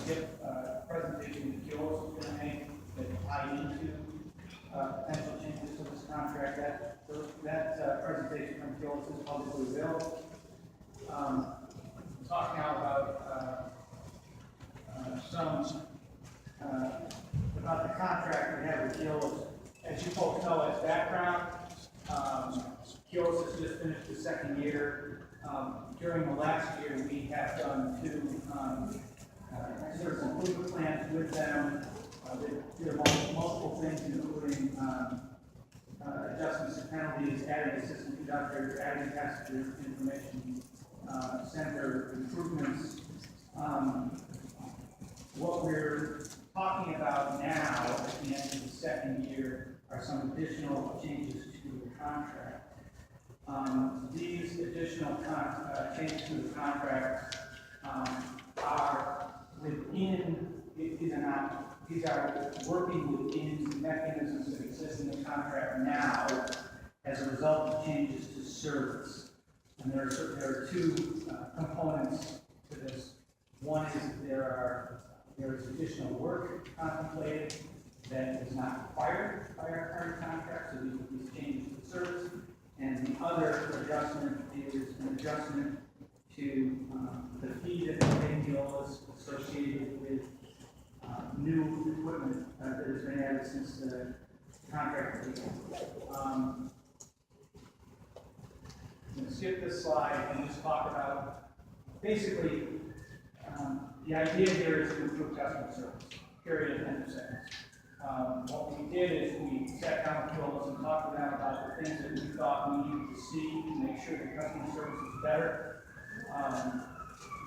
skip a presentation that Keolis was going to make that tie into potential changes to this contract. That presentation from Keolis is publicly available. Talk now about about the contract we have with Keolis. As you folks know, as background, Keolis has just finished the second year. During the last year, we have done two sort of improvement plans with them. There are multiple things, including adjustments to penalties, adding assistant conductors, adding passenger information center improvements. What we're talking about now, at the end of the second year, are some additional changes to the contract. These additional changes to the contract are within, these are working within the mechanisms that exist in the contract now as a result of changes to service. And there are two components to this. One is there is additional work contemplated that is not required by our current contract, so these changes to service. And the other adjustment is an adjustment to the fee that we pay Keolis associated with new equipment that has been added since the contract began. I'm going to skip this slide and just talk about basically the idea here is to improve customer service, period, end of sentence. What we did is we sat down with Keolis and talked to them about the things that we thought we needed to see to make sure that customer service is better.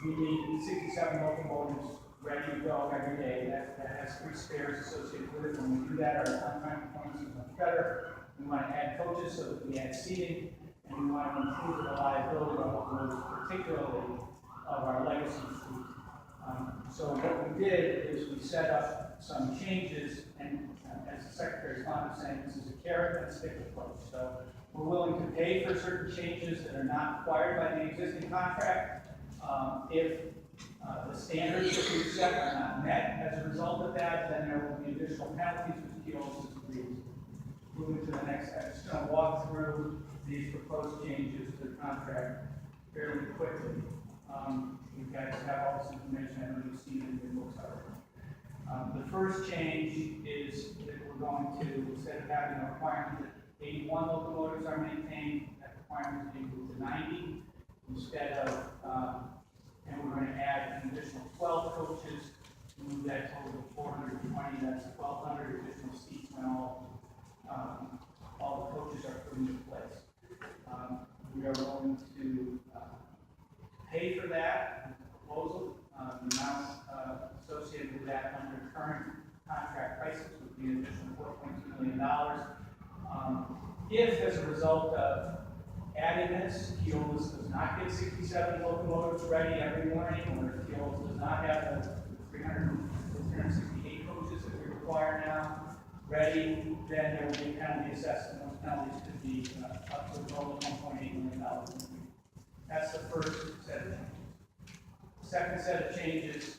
We need 67 locomotives ready to go every day. That has 3 spares associated with it. When we do that, our on-time performance is much better. We want to add coaches so that we add seating, and we want to improve the reliability of locomotives, particularly of our legacy fleet. So what we did is we set up some changes, and as the Secretary is fond of saying, this is a carrot and stick approach. So we're willing to pay for certain changes that are not required by the existing contract. If the standards that we've set are not met as a result of that, then there will be additional penalties which Keolis has agreed. Moving to the next slide. I'm just going to walk through these proposed changes to the contract fairly quickly. You guys have all this information. I know you've seen it in your books already. The first change is that we're going to, instead of having a requirement that 81 locomotives are maintained, that requirement is being moved to 90. Instead of, and we're going to add an additional 12 coaches, move that total to 420. That's 1,200 additional seats when all the coaches are put into place. We are willing to pay for that proposal. The amount associated with that under current contract prices would be an additional $4.2 million. If, as a result of adding this, Keolis does not get 67 locomotives ready every morning, or if Keolis does not have the 368 coaches that we require now ready, then there will be a penalty assessed, and those penalties could be up to a total of $1.8 million. That's the first set of changes. The second set of changes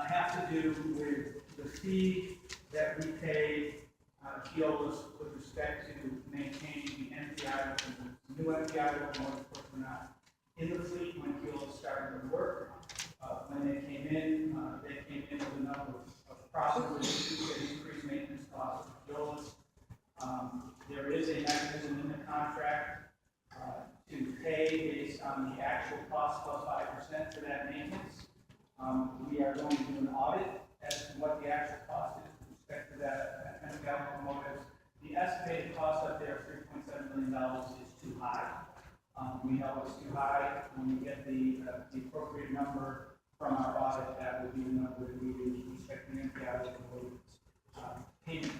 have to do with the fee that we pay Keolis with respect to maintaining the MBTA, the new MBTA locomotives, of course, were not in the fleet when Keolis started the work. When they came in with a number of profit issues that increased maintenance costs for Keolis. There is a mechanism in the contract to pay based on the actual cost plus 5% for that maintenance. We are going to do an audit as to what the actual cost is with respect to that MBTA locomotives. The estimated cost up there of $3.7 million is too high. We know it's too high. When we get the appropriate number from our audit, that will be the number that we use with respect to the MBTA locomotives payment.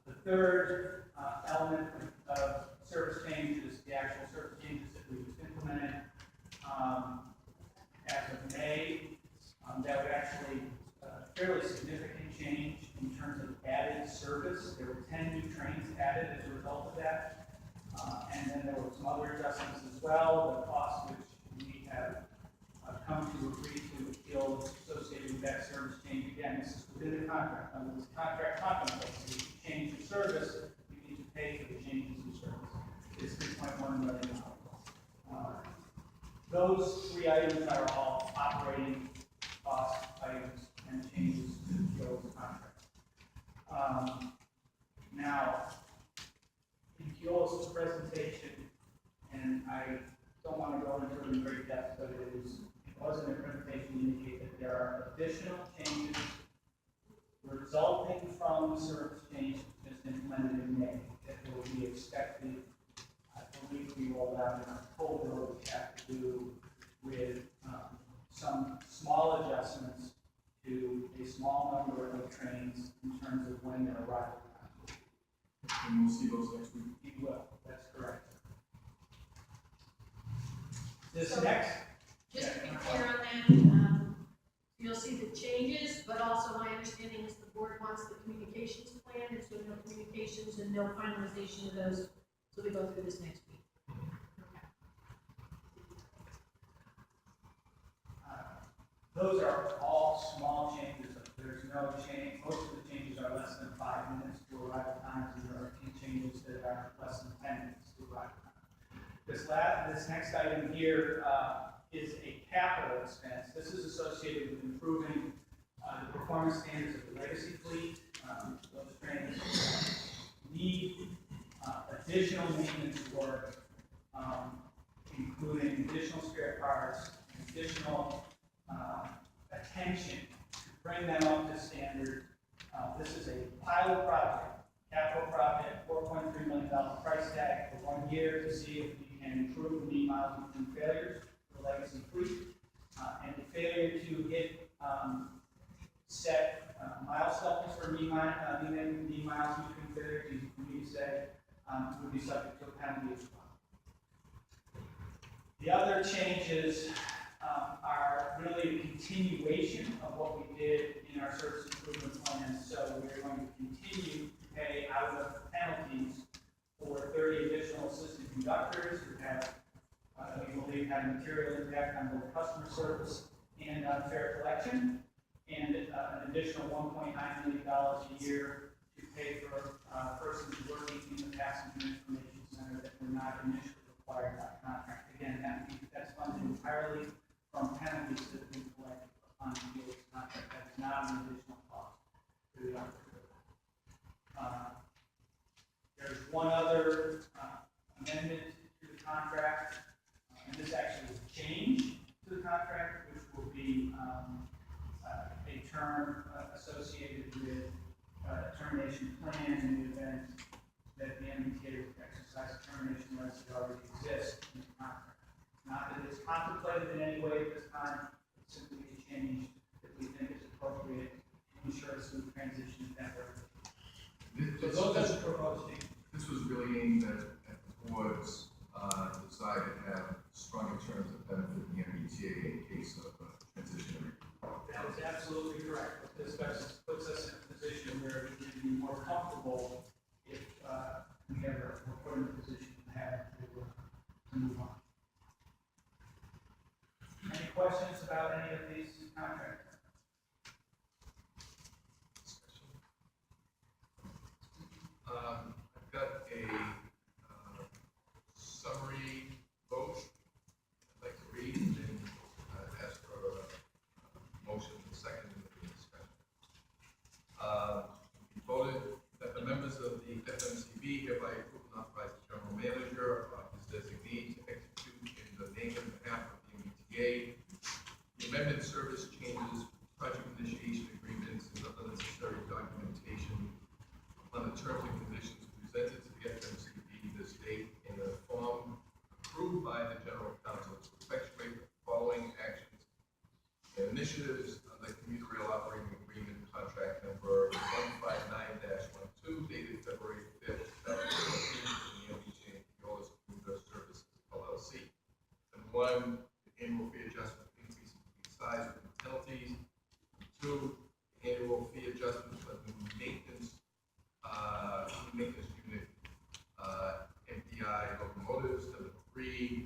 The third element of service change is the actual service changes that we just implemented. As of May, that would actually fairly significant change in terms of added service. There were 10 new trains added as a result of that. And then there were some other adjustments as well, the cost which we have come to agree to with that service change. Again, this is within the contract. Under this contract contemplates, if you change your service, you need to pay for the changes in service. It's $3.1 million. Those three items are all operating cost items and changes to the Keolis contract. Now, in Keolis' presentation, and I don't want to go into it in great depth, but it was in the presentation to indicate that there are additional changes resulting from the service change just implemented in May that will be expected. I believe we rolled out in October, which have to do with some small adjustments to a small number of trains in terms of when they're arriving. And we'll see those next week. You will, that's correct. This So, next. Just to be clear on that, you'll see the changes, but also my understanding is the board wants the communications plan, and so no communications and no finalization of those, so we go through this next week. Those are all small changes. There's no change. Most of the changes are less than 5 minutes to arrival times, and there are a few changes that are less than 10 minutes to arrival time. This next item here is a capital expense. This is associated with improving the performance standards of the legacy fleet. Those trains need additional maintenance work, including additional spare parts, additional attention to bring them up to standard. This is a pilot project, capital project, $4.3 million price tag for 1 year to see if we can improve the mean miles between failures for the legacy fleet. And the failure to hit set milestones for mean miles between failures, easy for me to say, would be subject to a penalty as well. The other changes are really a continuation of what we did in our service improvement plan. So we're going to continue to pay out of penalties for 30 additional assistant conductors who have, we believe, had a material impact on both customer service and on fare collection, and an additional $1.9 million a year to pay for persons working in the passenger information center that were not initially required by contract. Again, that's funded entirely from penalties that have been collected upon the Keolis contract. That is not an additional cost to the operator. There's one other amendment to the contract, and this actually is a change to the contract, which will be a term associated with a termination plan in the event that the MBTA would exercise a termination rights that already exist in the contract. Not that it's contemplated in any way at this time, it's simply a change that we think is appropriate to ensure a smooth transition to that revenue. So those are the proposed changes. This was really aimed at the board's desire to have stronger terms of benefit in the MBTA in case of transition. That is absolutely correct. This puts us in a position where we can be more comfortable if we ever were put in a position to have to move on. Any questions about any of these contracts? I've got a summary vote I'd like to read and then ask for a motion and second in the discussion. We voted that the members of the FMCB hereby approve and authorize the general manager or his designee to execute in the name and behalf of the MBTA the amendment service changes, project initiation agreements, and other necessary documentation on the terms and conditions presented to the FMCB this date in a form approved by the General Counsel to effectuate the following actions and initiatives on the commuter rail operating agreement contract number 159-12 dated February 5th, 2014 in the MBTA Keolis Commuter Services LLC. And 1, the annual fee adjustment increase in fleet size with penalties. 2, the annual fee adjustment for the maintenance unit MPI locomotives. Number 3,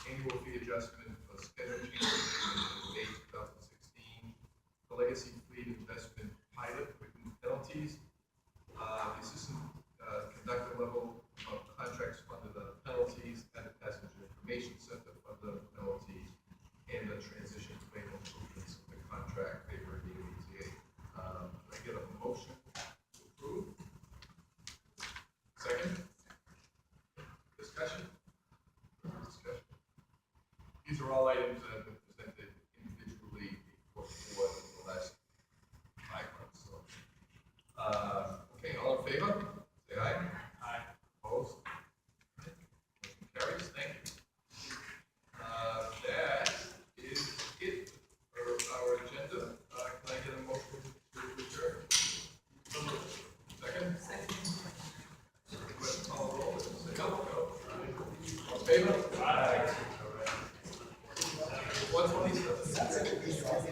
annual fee adjustment for schedule changes in May 2016 So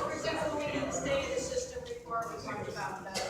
we're definitely going to stay in the system before we talk about the.